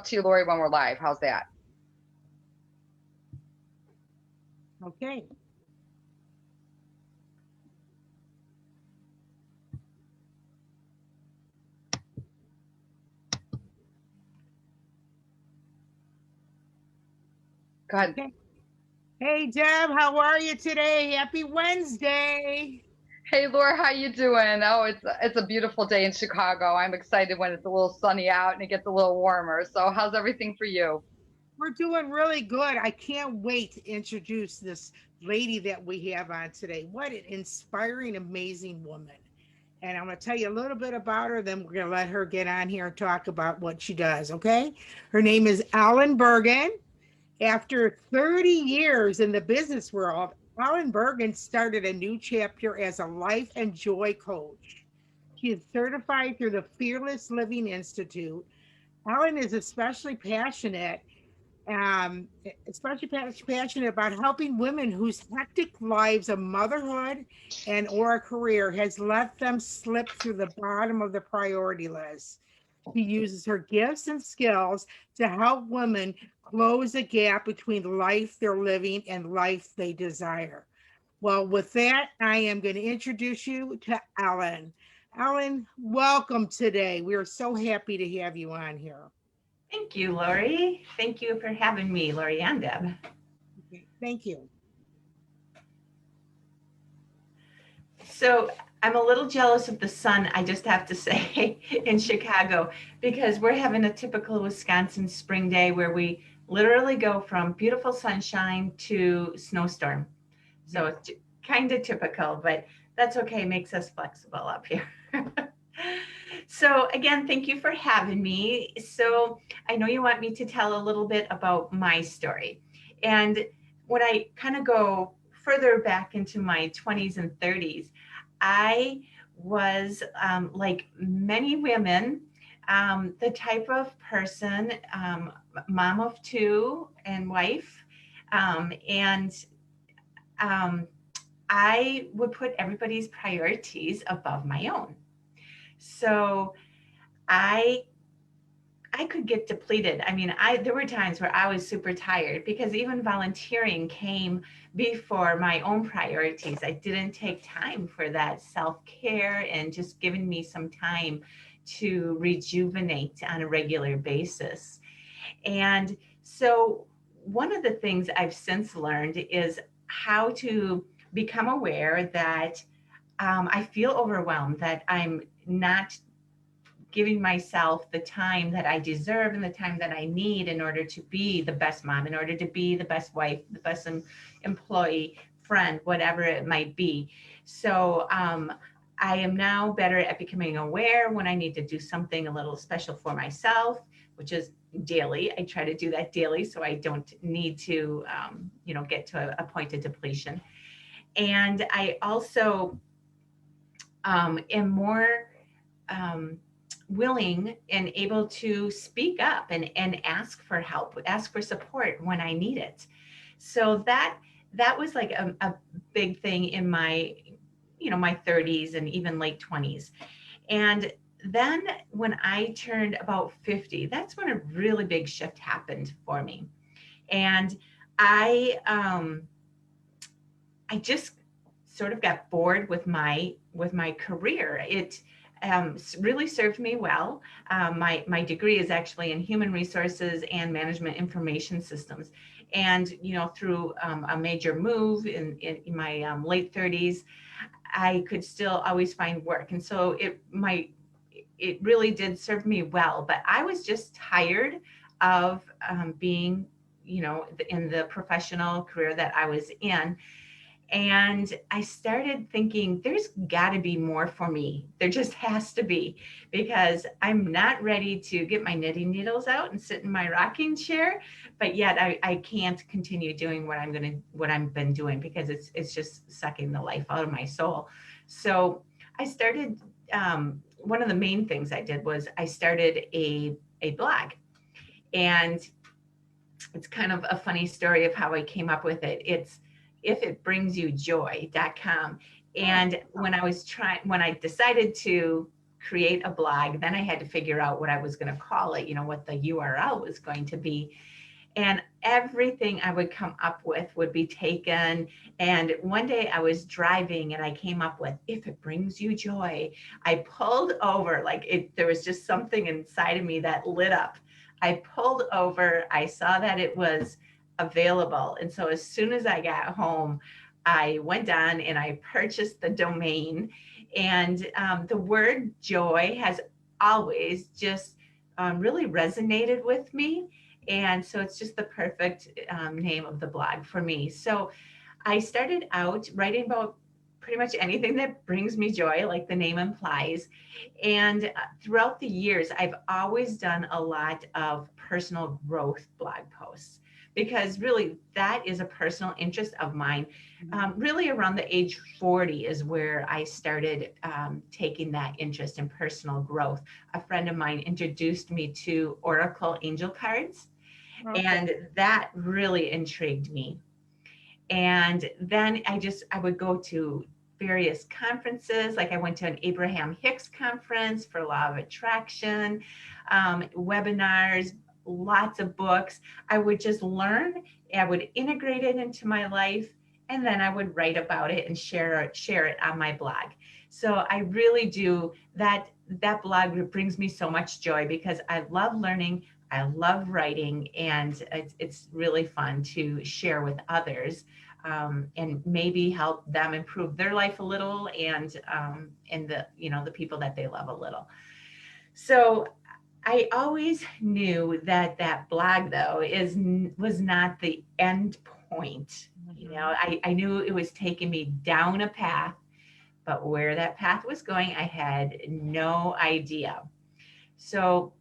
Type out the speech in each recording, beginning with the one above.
to you, Lori, when we're live. How's that? Okay. Go ahead. Okay. Hey, Deb, how are you today? Happy Wednesday. Hey, Laura, how you doing? Oh, it's a beautiful day in Chicago. I'm excited when it's a little sunny out and it gets a little warmer. So, how's everything for you? We're doing really good. I can't wait to introduce this lady that we have on today. What an inspiring, amazing woman. And I'm going to tell you a little bit about her, then we're going to let her get on here and talk about what she does, okay? Her name is Ellen Burgan. After 30 years in the business world, Ellen Burgan started a new chapter as a life and joy coach. She is certified through the Fearless Living Institute. Ellen is um, passionate about helping women whose hectic lives of motherhood and or a career has let them slip through the bottom of the priority list. She uses her gifts and skills to help women close the gap between the life they're living and life they desire. Well, with that, I am going to introduce you to Ellen. Ellen, welcome today. We are so happy to have you on here. Thank you, Lori. Thank you for having me, Lori and Deb. Okay, thank you. So I'm a little jealous of the sun, I just have to say, in Chicago, because we're having a typical Wisconsin spring day where we literally go from beautiful sunshine to snowstorm. So it's kind of typical, but that's okay, makes us flexible up here. So again, thank you for having me. So I know you want me to tell a little bit about my story. And when I kind of go further back into my 20s and 30s, I was like many women, the type of person, mom of two and wife, and um, I would put everybody's priorities above my own. So I I could get depleted. I mean, I there were times where I was super tired because even volunteering came before my own priorities. I didn't take time for that self-care and just giving me some time to rejuvenate on a regular basis. And so one of the things I've since learned is how to become aware that I feel overwhelmed, that I'm not giving myself the time that I deserve and the time that I need in order to be the best mom, in order to be the best wife, the best employee, friend, whatever it might be. So I am now better at becoming aware when I need to do something a little special for myself, which is daily. I try to do that daily so I don't need to, get to a point of depletion. And I also am more um, willing and able to speak up and ask for help, ask for support when I need it. So that was like a big thing in my, my 30s and even late 20s. And then when I turned about 50, that's when a really big shift happened for me. And I I just sort of got bored with my career. It really served me well. My degree is actually in human resources and management information systems, and through a major move in my late 30s, I could still always find work, and so it really did serve me well. But I was just tired of being in the professional career that I was in, and I started thinking, there's got to be more for me. There just has to be, because I'm not ready to get my knitting needles out and sit in my rocking chair, but yet I can't continue doing what I've been doing, because it's just sucking the life out of my soul. So I started, one of the main things I did was I started a blog. And it's kind of a funny story of how I came up with it. It's ifitbringsyoujoy.com. And when I decided to create a blog. Then I had to figure out what I was going to call it, what the URL was going to be. And everything I would come up with would be taken. And one day I was driving and I came up with, if it brings you joy. I pulled over, there was just something inside of me that lit up. I pulled over, I saw that it was available. And so as soon as I got home, I went on and I purchased the domain. And the word joy has always just really resonated with me. And so it's just the perfect name of the blog for me. So I started out writing about pretty much anything that brings me joy, like the name implies. And throughout the years, I've always done a lot of personal growth blog posts, because really that is a personal interest of mine. Really around the age 40 is where I started taking that interest in personal growth. A friend of mine introduced me to Oracle angel cards. Okay. And that really intrigued me. And then I would go to various conferences. Like I went to an Abraham Hicks conference for Law of Attraction, webinars, lots of books. I would just learn, I would integrate it into my life, and then I would write about it and share it on my blog. So I really do that blog brings me so much joy because I love learning, I love writing, and it's really fun to share with others, and maybe help them improve their life a little, and the people that they love a little. So I always knew that blog though was not the end point. I knew it was taking me down a path, but where that path was going, I had no idea. So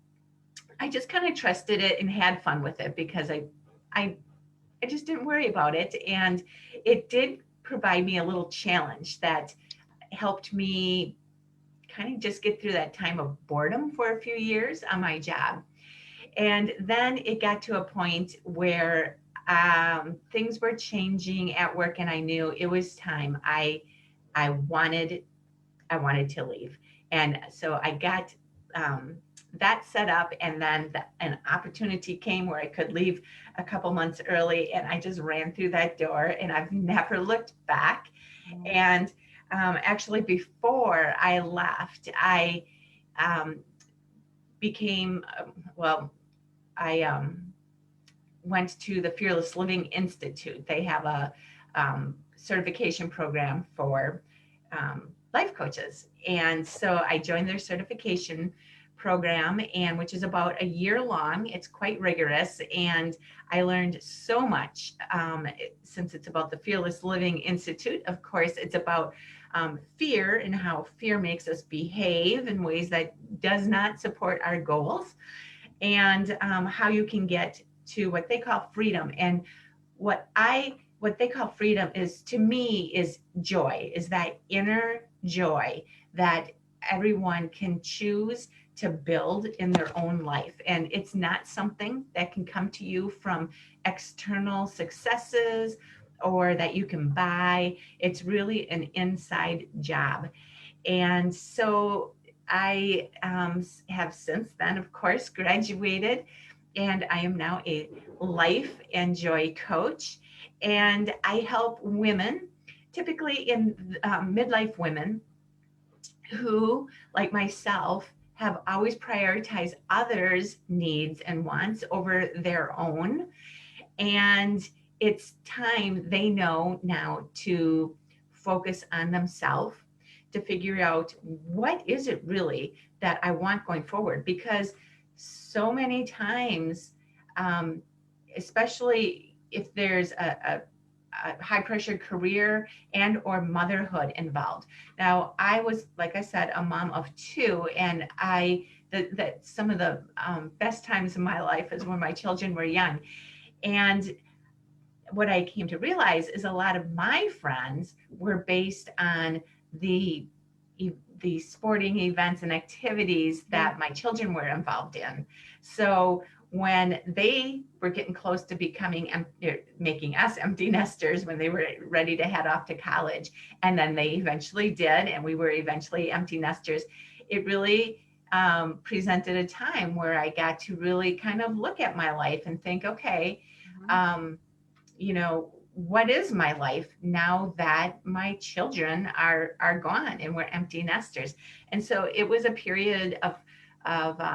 I just kind of trusted it and had fun with it because I just didn't worry about it. And it did provide me a little challenge that helped me kind of just get through that time of boredom for a few years on my job. And then it got to a point where things were changing at work, and I knew it was time. I wanted to leave. And so I got that set up, and then an opportunity came where I could leave a couple months early, and I just ran through that door, and I've never looked back. Mm-hmm. And actually, before I left, I went to the Fearless Living Institute. They have a certification program for life coaches. And so I joined their certification program, and which is about a year long. It's quite rigorous, and I learned so much. Since it's about the Fearless Living Institute, of course, it's about fear and how fear makes us behave in ways that does not support our goals, and how you can get to what they call freedom. And what they call freedom is, to me, is joy, is that inner joy that everyone can choose to build in their own life. And it's not something that can come to you from external successes or that you can buy. It's really an inside job. And so I have since then, of course, graduated, and I am now a life and joy coach. And I help women, typically in midlife women, who, like myself, have always prioritized others' needs and wants over their own. And it's time, they know now, to focus on themselves, to figure out what is it really that I want going forward. Because so many times, especially if there's a high pressure career and or motherhood involved. Now, I was, like I said, a mom of two, and that some of the best times in my life is when my children were young. And what I came to realize is a lot of my friends were based on the sporting events and activities that my children were involved in. So when they were getting close to making us empty nesters, when they were ready to head off to college, and then they eventually did, and we were eventually empty nesters, it really presented a time where I got to really kind of look at my life and think, okay, you know, what is my life now that my children are gone and we're empty nesters? And so it was a period of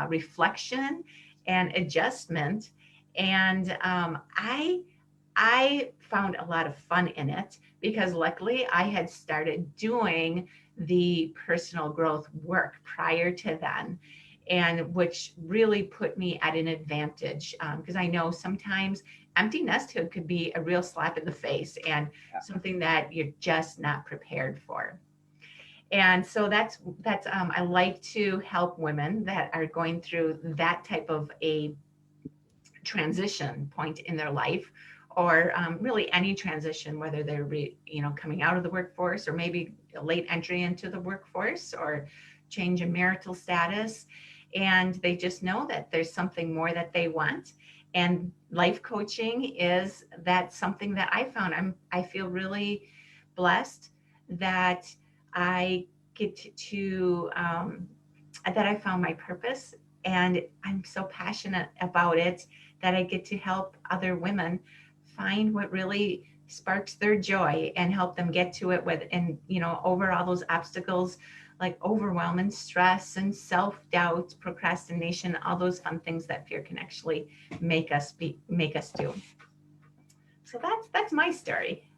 reflection and adjustment. And I found a lot of fun in it because luckily I had started doing the personal growth work prior to then, and which really put me at an advantage because I know sometimes empty nesthood could be a real slap in the face and something that you're just not prepared for. And so that's I like to help women that are going through that type of a transition point in their life, or really any transition, whether they're coming out of the workforce or maybe a late entry into the workforce or change in marital status, and they just know that there's something more that they want. And life coaching is that something that I found. I feel really blessed that I get to that I found my purpose, and I'm so passionate about it that I get to help other women find what really sparks their joy and help them get to it with, and over all those obstacles like overwhelm and stress and self-doubt, procrastination, all those fun things that fear can actually make us do. So that's my story.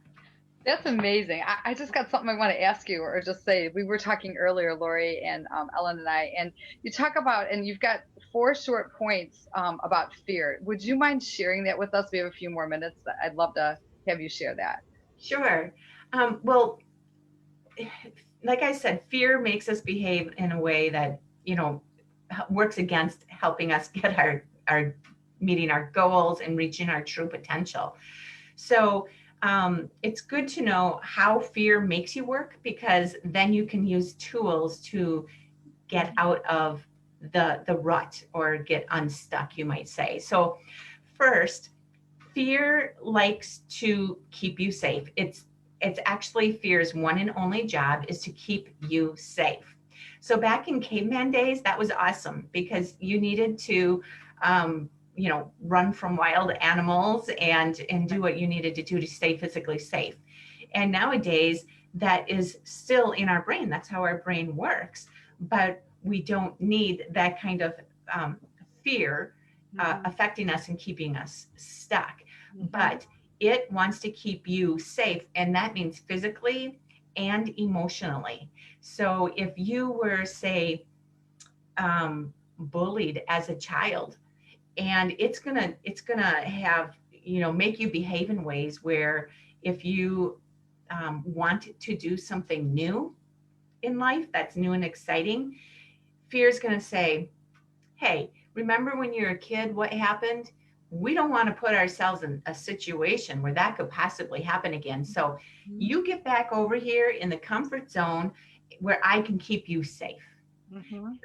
That's amazing. I just got something I want to ask you or just say. We were talking earlier, Lori and Ellen and I, and you talk about, and you've got 4 short points about fear. Would you mind sharing that with us? We have a few more minutes. I'd love to have you share that. Sure. Well, like I said, fear makes us behave in a way that, works against helping us get our meeting our goals and reaching our true potential. So it's good to know how fear makes you work, because then you can use tools to get out of the rut or get unstuck, you might say. So first, fear likes to keep you safe. It's actually fear's one and only job is to keep you safe. So back in caveman days, that was awesome because you needed to run from wild animals and do what you needed to do to stay physically safe. And nowadays, that is still in our brain. That's how our brain works. But we don't need that kind of fear affecting us and keeping us stuck. But it wants to keep you safe, and that means physically and emotionally. So if you were, say, bullied as a child, and it's gonna have make you behave in ways where if you want to do something new in life that's new and exciting, fear is going to say, hey, remember when you were a kid, what happened? We don't want to put ourselves in a situation where that could possibly happen again. So you get back over here in the comfort zone where I can keep you safe.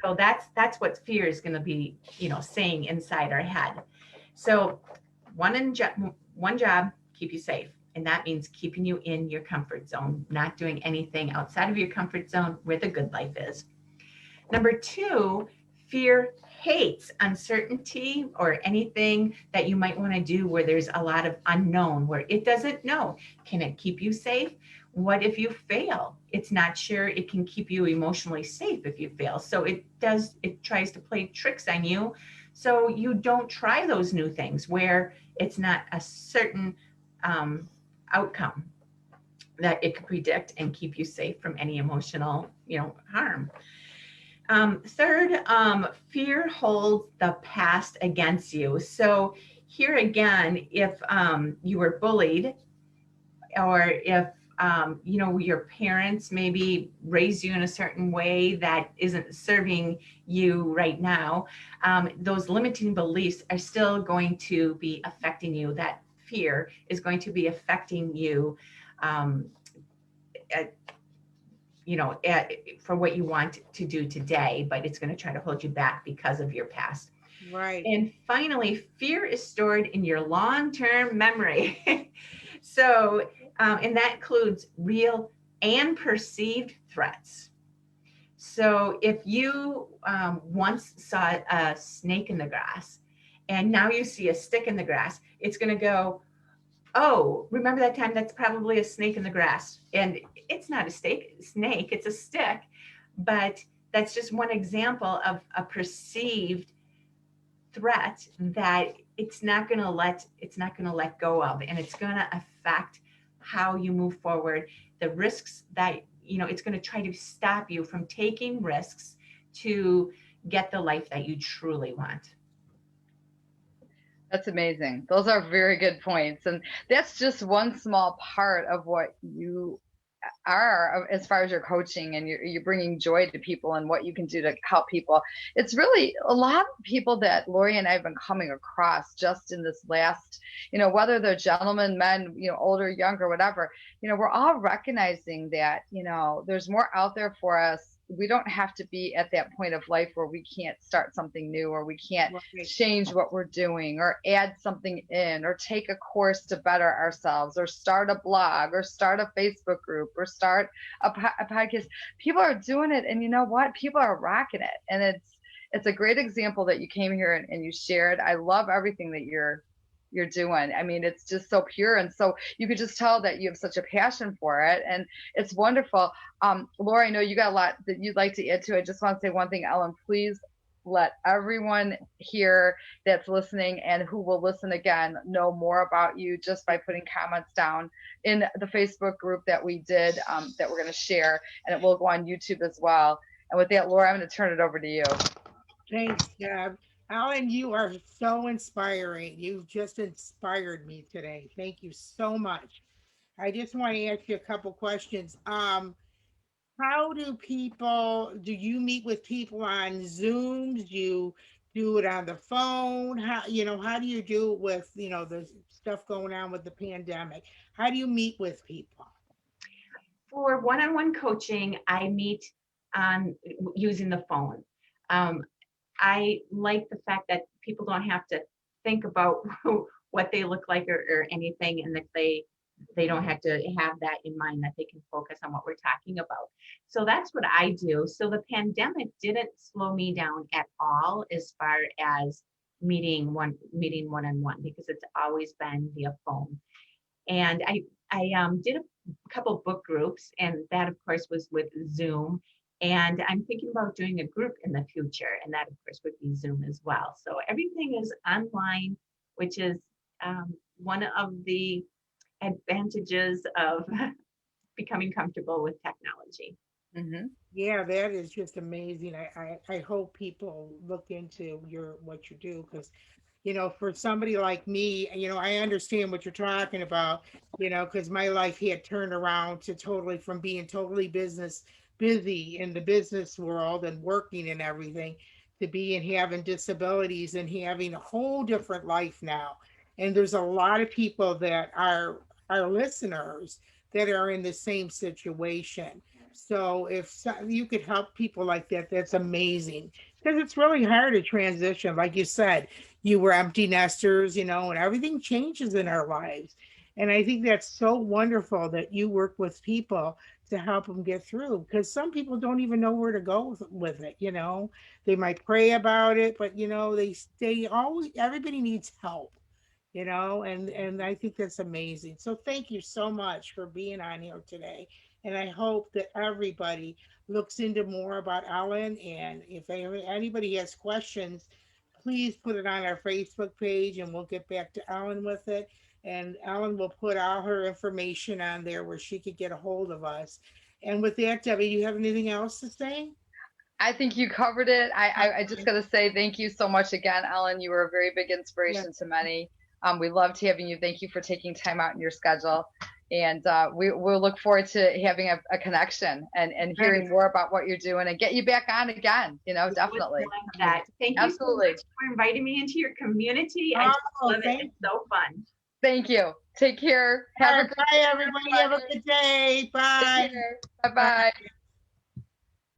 So that's what fear is going to be, saying inside our head. So one job, keep you safe. And that means keeping you in your comfort zone, not doing anything outside of your comfort zone where the good life is. Number 2, fear hates uncertainty or anything that you might want to do where there's a lot of unknown, where it doesn't know. Can it keep you safe? What if you fail? It's not sure it can keep you emotionally safe if you fail. So it tries to play tricks on you. So you don't try those new things where it's not a certain outcome that it could predict and keep you safe from any emotional, harm. Third, fear holds the past against you. So here again, if you were bullied, or if your parents maybe raised you in a certain way that isn't serving you right now, those limiting beliefs are still going to be affecting you. That fear is going to be affecting you for what you want to do today, but it's going to try to hold you back because of your past. Right. And finally, fear is stored in your long-term memory. So, and that includes real and perceived threats. So if you once saw a snake in the grass and now you see a stick in the grass, it's going to go, oh, remember that time? That's probably a snake in the grass. And it's not a snake, it's a stick. But that's just one example of a perceived threat that it's not going to let go of, and it's going to affect how you move forward, the risks that, it's going to try to stop you from taking risks to get the life that you truly want. That's amazing. Those are very good points. And that's just one small part of what you are as far as your coaching, and you're bringing joy to people and what you can do to help people. It's really a lot of people that Lori and I have been coming across just in this last, whether they're gentlemen, men, older, younger, whatever, we're all recognizing that, there's more out there for us. We don't have to be at that point of life where we can't start something new, or we can't change what we're doing, or add something in, or take a course to better ourselves, or start a blog, or start a Facebook group, or start a podcast. People are doing it, and you know what? People are rocking it, and it's a great example that you came here and you shared. I love everything that you're doing. I mean, it's just so pure, and so you could just tell that you have such a passion for it, and it's wonderful. Laura, I know you got a lot that you'd like to add to. I just want to say one thing, Ellen, please let everyone here that's listening and who will listen again know more about you just by putting comments down in the Facebook group that we did, that we're going to share, and it will go on YouTube as well. And with that, Laura, I'm going to turn it over to you. Thanks, Deb. Ellen, you are so inspiring. You've just inspired me today. Thank you so much. I just want to ask you a couple questions. How do you meet with people on Zooms? Do you do it on the phone? How do you do it with, the stuff going on with the pandemic? How do you meet with people? For one-on-one coaching, I meet on using the phone. I like the fact that people don't have to think about what they look like or anything, and that they don't have to have that in mind, that they can focus on what we're talking about. So that's what I do. So the pandemic didn't slow me down at all as far as meeting one-on-one, because it's always been via phone. And I did a couple book groups, and that of course was with Zoom. And I'm thinking about doing a group in the future, and that of course would be Zoom as well. So everything is online, which is one of the advantages of becoming comfortable with technology. Mm-hmm. Yeah, that is just amazing. I hope people look into what you do, because for somebody like me, I understand what you're talking about, because my life had turned around from being totally busy in the business world and working and everything, to having disabilities and having a whole different life now. And there's a lot of people that are our listeners that are in the same situation. So if you could help people like that, that's amazing, because it's really hard to transition. Like you said, you were empty nesters, and everything changes in our lives. And I think that's so wonderful that you work with people to help them get through, because some people don't even know where to go with it. They might pray about it, but everybody needs help, and I think that's amazing. So thank you so much for being on here today. And I hope that everybody looks into more about Ellen. And if anybody has questions, please put it on our Facebook page, and we'll get back to Ellen with it. And Ellen will put all her information on there where she could get a hold of us. And with that, Debbie, do you have anything else to say? I think you covered it. I just got to say thank you so much again, Ellen. You were a very big inspiration to many. We loved having you. Thank you for taking time out in your schedule. And we'll look forward to having a connection and hearing more about what you're doing, and get you back on again, definitely. Like that. Thank you Absolutely. so much for inviting me into your community. I love it. It's so fun. Thank you. Take care. Bye, everybody. Have a good day. Bye. Bye-bye.